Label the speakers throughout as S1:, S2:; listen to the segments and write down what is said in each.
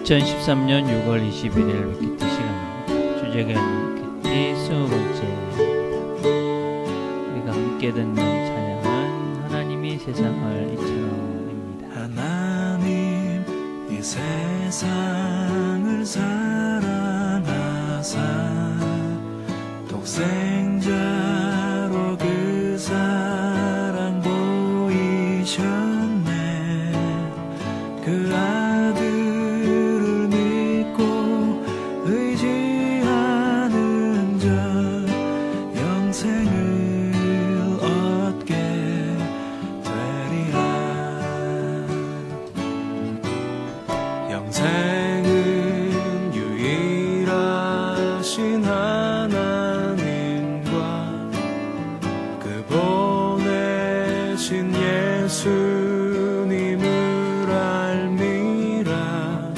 S1: 2013년 6월 21일 위키티 시간입니다. 주제는 위키티 20번째입니다. 우리가 함께 듣는 찬양은 하나님이 세상을 이처럼입니다.
S2: 하나님 이 세상을 사랑하사 독생자로 그 사랑 보이셨네. 그 아들을 믿고 의지하는 자 영생을 얻게 되리라. 영생은 유일하신 하나님과 그 보내신 예수님을 알미라.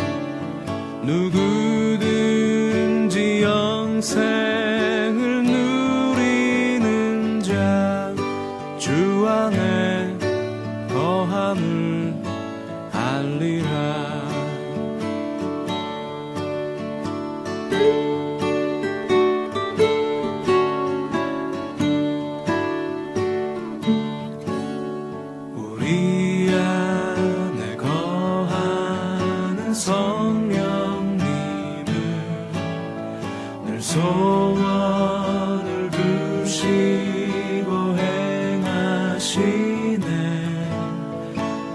S2: 누구든지 영생을 누리는 자 주 안에 거함을 알리라. 우리 안에 거하는 성령님을 늘 소원을 두시고 행하시네.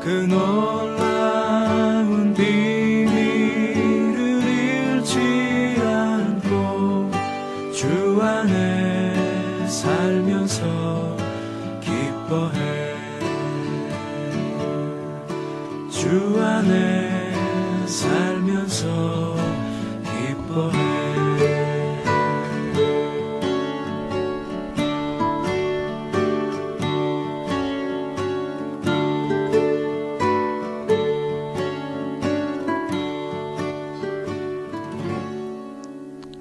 S2: 그 놀라운 비밀을 잃지 않고 주 안에 살면서 기뻐해. 주 안에 살면서 기뻐해.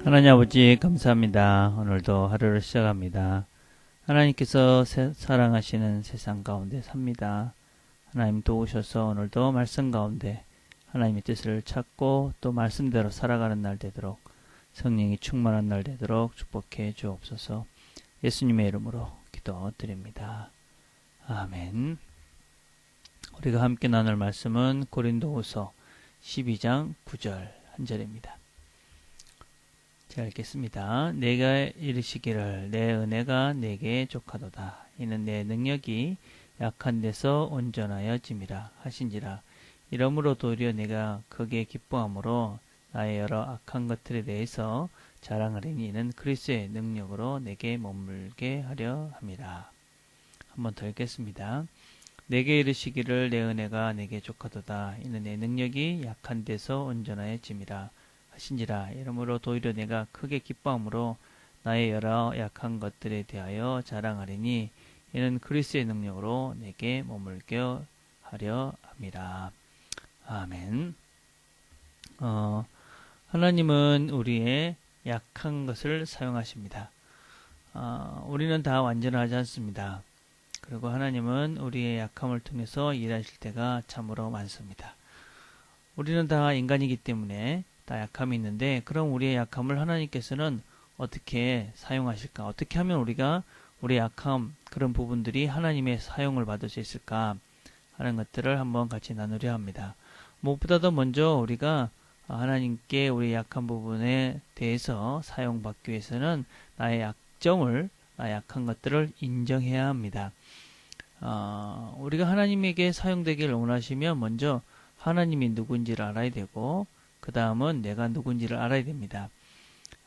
S1: 하나님 아버지 감사합니다. 오늘도 하루를 시작합니다. 하나님께서 사랑하시는 세상 가운데 삽니다. 하나님 도우셔서 오늘도 말씀 가운데 하나님의 뜻을 찾고 또 말씀대로 살아가는 날 되도록 성령이 충만한 날 되도록 축복해 주옵소서. 예수님의 이름으로 기도드립니다. 아멘. 우리가 함께 나눌 말씀은 고린도후서 12장 9절 한 절입니다. 자, 읽겠습니다. 내가 이르시기를 내 은혜가 내게 족하도다. 이는 내 능력이 약한 데서 온전하여 짐이라 하신지라. 이러므로 도리어 내가 크게 기뻐함으로 나의 여러 악한 것들에 대해서 자랑하리니 이는 그리스도의 능력으로 내게 머물게 하려 함이라. 한번 더 읽겠습니다. 내게 이르시기를 내 은혜가 내게 족하도다. 이는 내 능력이 약한 데서 온전하여 짐이라 하신지라. 이러므로 도리어 내가 크게 기뻐함으로 나의 여러 약한 것들에 대하여 자랑하리니 이는 그리스도의 능력으로 내게 머물게 하려 함이라. 아멘. 하나님은 우리의 약한 것을 사용하십니다. 우리는 다 완전하지 않습니다. 그리고 하나님은 우리의 약함을 통해서 일하실 때가 참으로 많습니다. 우리는 다 인간이기 때문에 다 약함이 있는데, 그럼 우리의 약함을 하나님께서는 어떻게 사용하실까? 어떻게 하면 우리가 우리의 약함, 그런 부분들이 하나님의 사용을 받을 수 있을까 하는 것들을 한번 같이 나누려 합니다. 무엇보다도 먼저 우리가 하나님께 우리의 약한 부분에 대해서 사용받기 위해서는 나의 약점을, 나의 약한 것들을 인정해야 합니다. 우리가 하나님에게 사용되기를 원하시면 먼저 하나님이 누군지를 알아야 되고, 그 다음은 내가 누군지를 알아야 됩니다.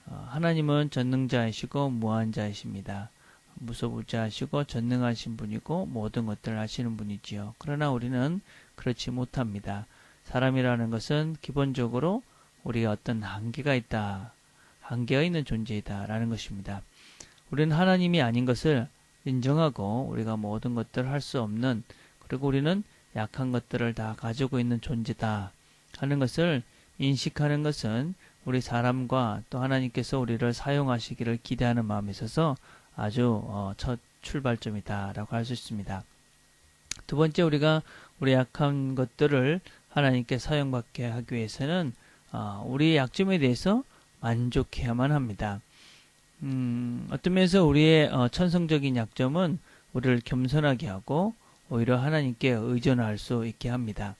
S1: 하나님은 전능자이시고 무한자이십니다. 무소부자하시고 전능하신 분이고 모든 것들을 아시는 분이지요. 그러나 우리는 그렇지 못합니다. 사람이라는 것은 기본적으로 우리가 어떤 한계가 있다, 한계가 있는 존재이다 라는 것입니다. 우리는 하나님이 아닌 것을 인정하고 우리가 모든 것들을 할 수 없는, 그리고 우리는 약한 것들을 다 가지고 있는 존재다 하는 것을 인식하는 것은 우리 사람과 또 하나님께서 우리를 사용하시기를 기대하는 마음에 있어서 아주 첫 출발점이다라고 할 수 있습니다. 두 번째, 우리가 우리 약한 것들을 하나님께 사용받게 하기 위해서는 우리의 약점에 대해서 만족해야만 합니다. 어떤 면에서 우리의 천성적인 약점은 우리를 겸손하게 하고 오히려 하나님께 의존할 수 있게 합니다.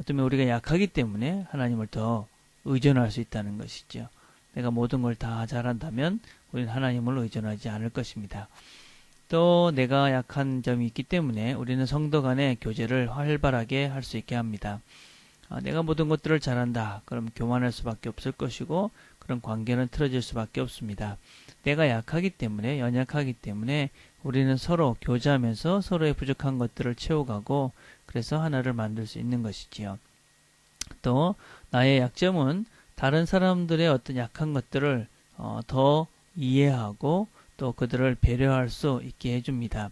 S1: 어떤 면 우리가 약하기 때문에 하나님을 더 의존할 수 있다는 것이죠. 내가 모든 걸 다 잘한다면 우리는 하나님을 의존하지 않을 것입니다. 또 내가 약한 점이 있기 때문에 우리는 성도 간의 교제를 활발하게 할 수 있게 합니다. 내가 모든 것들을 잘한다. 그럼 교만할 수밖에 없을 것이고 그런 관계는 틀어질 수밖에 없습니다. 내가 약하기 때문에 연약하기 때문에 우리는 서로 교제하면서 서로의 부족한 것들을 채워가고 그래서 하나를 만들 수 있는 것이지요. 또 나의 약점은 다른 사람들의 어떤 약한 것들을 더 이해하고 또 그들을 배려할 수 있게 해줍니다.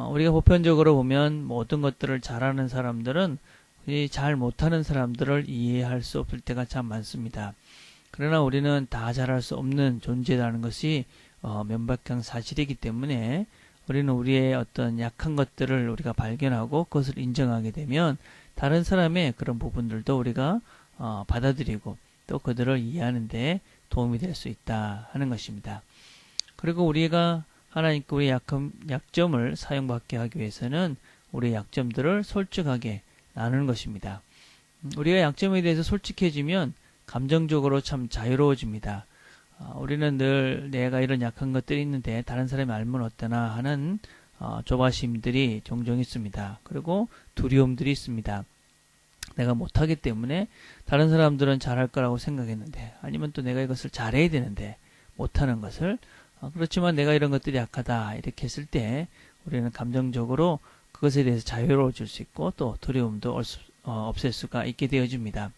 S1: 우리가 보편적으로 보면 모든 것들을 잘하는 사람들은 잘 못하는 사람들을 이해할 수 없을 때가 참 많습니다. 그러나 우리는 다 잘할 수 없는 존재라는 것이 명백한 사실이기 때문에 우리는 우리의 어떤 약한 것들을 우리가 발견하고 그것을 인정하게 되면 다른 사람의 그런 부분들도 우리가 받아들이고 또 그들을 이해하는 데 도움이 될 수 있다 하는 것입니다. 그리고 우리가 하나님께 우리의 약점을 사용받게 하기 위해서는 우리의 약점들을 솔직하게 나누는 것입니다. 우리가 약점에 대해서 솔직해지면 감정적으로 참 자유로워집니다. 우리는 늘 내가 이런 약한 것들이 있는데 다른 사람이 알면 어떠나 하는 조바심들이 종종 있습니다. 그리고 두려움들이 있습니다. 내가 못하기 때문에 다른 사람들은 잘할 거라고 생각했는데 아니면 또 내가 이것을 잘해야 되는데 못하는 것을 그렇지만 내가 이런 것들이 약하다 이렇게 했을 때 우리는 감정적으로 그것에 대해서 자유로워질 수 있고 또 두려움도 없앨 수가 있게 되어집니다.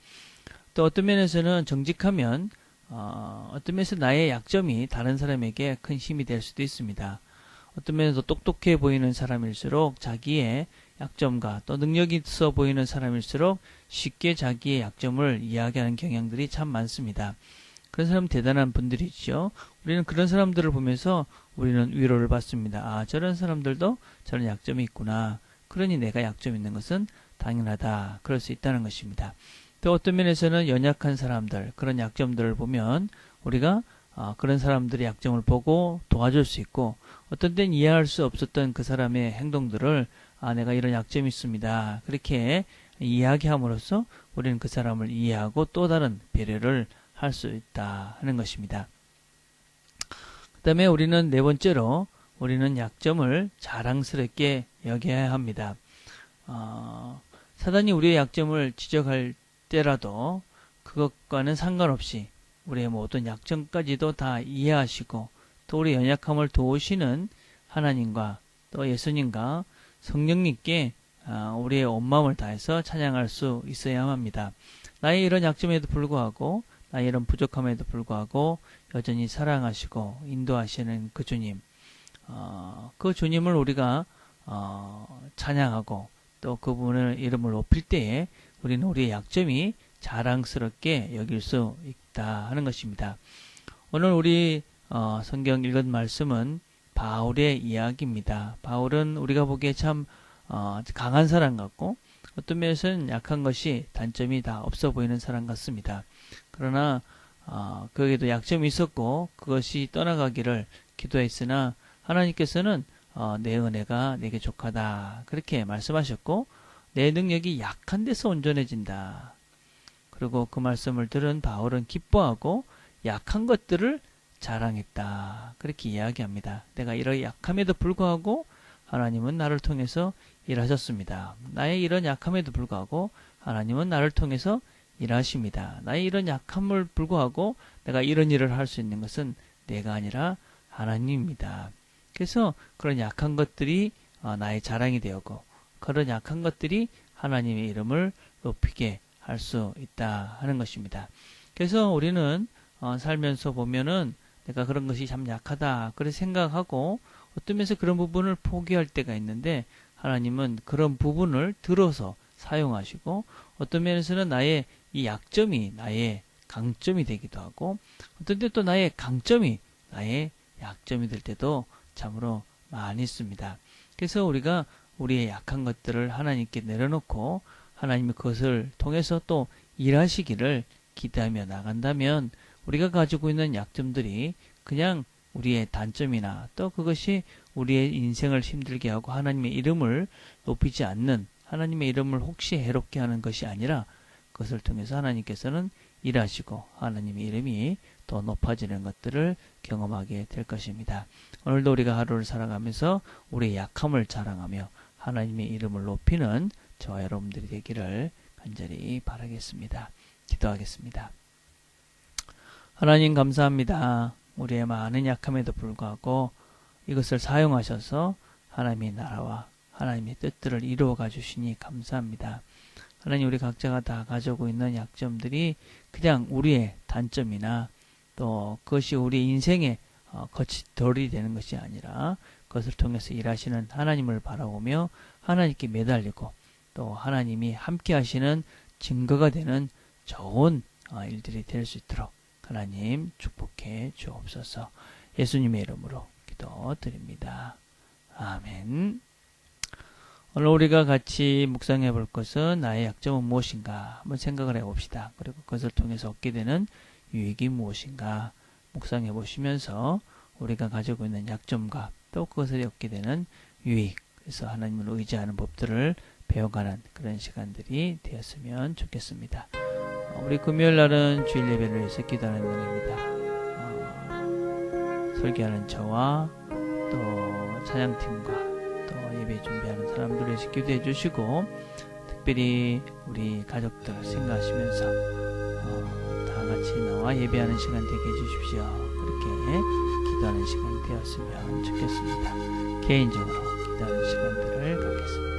S1: 또 어떤 면에서는 정직하면 어떤 면에서 나의 약점이 다른 사람에게 큰 힘이 될 수도 있습니다. 어떤 면에서 똑똑해 보이는 사람일수록 자기의 약점과 또 능력이 있어 보이는 사람일수록 쉽게 자기의 약점을 이야기하는 경향들이 참 많습니다. 그런 사람 대단한 분들이죠. 우리는 그런 사람들을 보면서 우리는 위로를 받습니다. 저런 사람들도 저런 약점이 있구나. 그러니 내가 약점 있는 것은 당연하다. 그럴 수 있다는 것입니다. 또 어떤 면에서는 연약한 사람들, 그런 약점들을 보면 우리가 그런 사람들의 약점을 보고 도와줄 수 있고 어떤 때는 이해할 수 없었던 그 사람의 행동들을 내가 이런 약점이 있습니다. 그렇게 이야기함으로써 우리는 그 사람을 이해하고 또 다른 배려를 할 수 있다 하는 것입니다. 그 다음에 우리는 네 번째로 우리는 약점을 자랑스럽게 여겨야 합니다. 사단이 우리의 약점을 지적할 때라도 그것과는 상관없이 우리의 모든 약점까지도 다 이해하시고 또 우리 연약함을 도우시는 하나님과 또 예수님과 성령님께 우리의 온 마음을 다해서 찬양할 수 있어야 합니다. 나의 이런 약점에도 불구하고 나의 이런 부족함에도 불구하고 여전히 사랑하시고 인도하시는 그 주님, 그 주님을 우리가 찬양하고 또 그분의 이름을 높일 때에 우리는 우리의 약점이 자랑스럽게 여길 수 있다 하는 것입니다. 오늘 우리 성경 읽은 말씀은 바울의 이야기입니다. 바울은 우리가 보기에 참 강한 사람 같고 어떤 면에서는 약한 것이 단점이 다 없어 보이는 사람 같습니다. 그러나 그에게도 약점이 있었고 그것이 떠나가기를 기도했으나 하나님께서는 내 은혜가 내게 족하다 그렇게 말씀하셨고 내 능력이 약한 데서 온전해진다. 그리고 그 말씀을 들은 바울은 기뻐하고 약한 것들을 자랑했다. 그렇게 이야기합니다. 내가 이런 약함에도 불구하고 하나님은 나를 통해서 일하셨습니다. 나의 이런 약함에도 불구하고 하나님은 나를 통해서 일하십니다. 나의 이런 약함을 불구하고 내가 이런 일을 할 수 있는 것은 내가 아니라 하나님입니다. 그래서 그런 약한 것들이 나의 자랑이 되었고 그런 약한 것들이 하나님의 이름을 높이게 할 수 있다 하는 것입니다. 그래서 우리는 살면서 보면은 내가 그런 것이 참 약하다 그렇게 생각하고 어떤 면에서 그런 부분을 포기할 때가 있는데 하나님은 그런 부분을 들어서 사용하시고 어떤 면에서는 나의 이 약점이 나의 강점이 되기도 하고 어떤 때 또 나의 강점이 나의 약점이 될 때도 참으로 많이 있습니다. 그래서 우리가 우리의 약한 것들을 하나님께 내려놓고 하나님이 그것을 통해서 또 일하시기를 기대하며 나간다면 우리가 가지고 있는 약점들이 그냥 우리의 단점이나 또 그것이 우리의 인생을 힘들게 하고 하나님의 이름을 높이지 않는, 하나님의 이름을 혹시 해롭게 하는 것이 아니라 그것을 통해서 하나님께서는 일하시고 하나님의 이름이 더 높아지는 것들을 경험하게 될 것입니다. 오늘도 우리가 하루를 살아가면서 우리의 약함을 자랑하며 하나님의 이름을 높이는 저와 여러분들이 되기를 간절히 바라겠습니다. 기도하겠습니다. 하나님 감사합니다. 우리의 많은 약함에도 불구하고 이것을 사용하셔서 하나님의 나라와 하나님의 뜻들을 이루어가 주시니 감사합니다. 하나님, 우리 각자가 다 가지고 있는 약점들이 그냥 우리의 단점이나 또 그것이 우리 인생의 거짓돌이 되는 것이 아니라 그것을 통해서 일하시는 하나님을 바라보며 하나님께 매달리고 또 하나님이 함께 하시는 증거가 되는 좋은 일들이 될 수 있도록 하나님 축복해 주옵소서. 예수님의 이름으로 기도드립니다. 아멘. 오늘 우리가 같이 묵상해 볼 것은 나의 약점은 무엇인가 한번 생각을 해봅시다. 그리고 그것을 통해서 얻게 되는 유익이 무엇인가 묵상해 보시면서 우리가 가지고 있는 약점과 또 그것을 얻게 되는 유익, 그래서 하나님을 의지하는 법들을 배워가는 그런 시간들이 되었으면 좋겠습니다. 우리 금요일 날은 주일 예배를 위해서 기도하는 날입니다. 설교하는 저와 또 찬양팀과 또 예배 준비하는 사람들을 위해서 기도해 주시고, 특별히 우리 가족들 생각하시면서 다 같이 나와 예배하는 시간 되게 해주십시오. 그렇게 기도하는 시간이 되었으면 좋겠습니다. 개인적으로 기도하는 시간들을 갖겠습니다.